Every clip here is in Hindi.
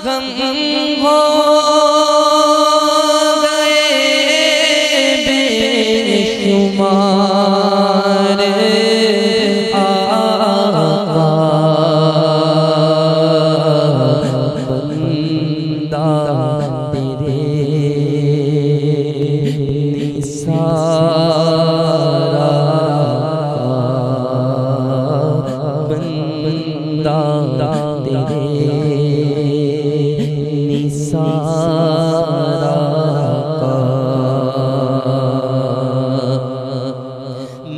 गम हो गए बेशुमार आका बंदा तेरे निसारा बंदा तेरे निसारा का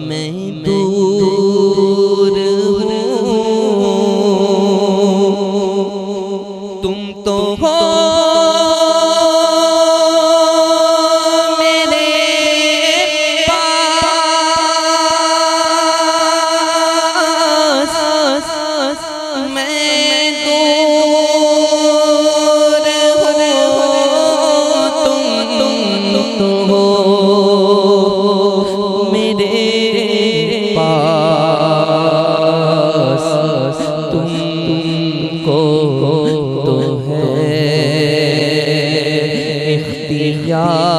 मैं दूर हूँ तुम तो हो मेरे पास मैं दूर हूँ तुम तो हो मेरे पास तुमको तो है इख्तियार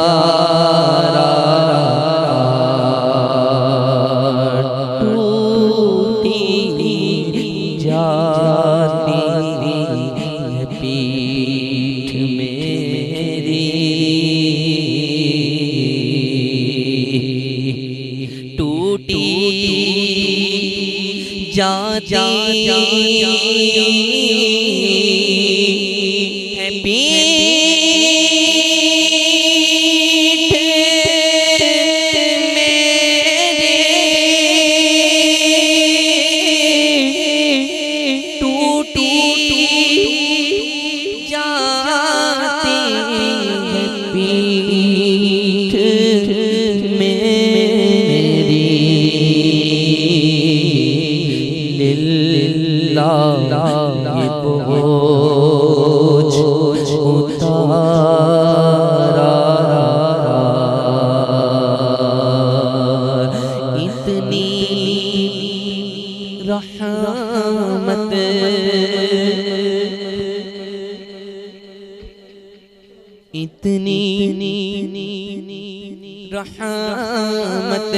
टूटी जाती है पीठ मेरी टूटी जाती है पीठ मेरी टूटी जाती है पीठ मेरी लिल्लाह ये बोझ उतारा इतनी रहमत इतनी रहमत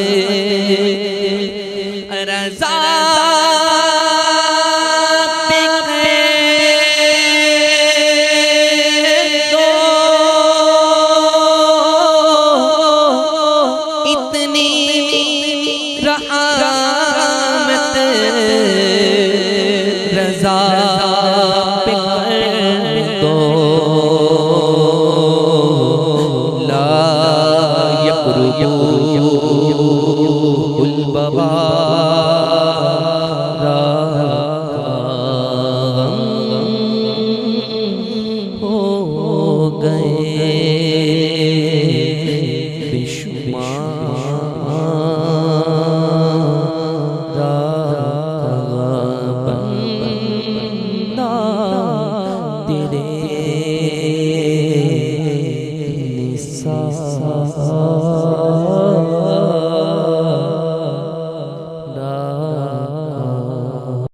रज़ा पे दो इतनी रहमत रज़ा पे दो ला यक़रुबुल बवा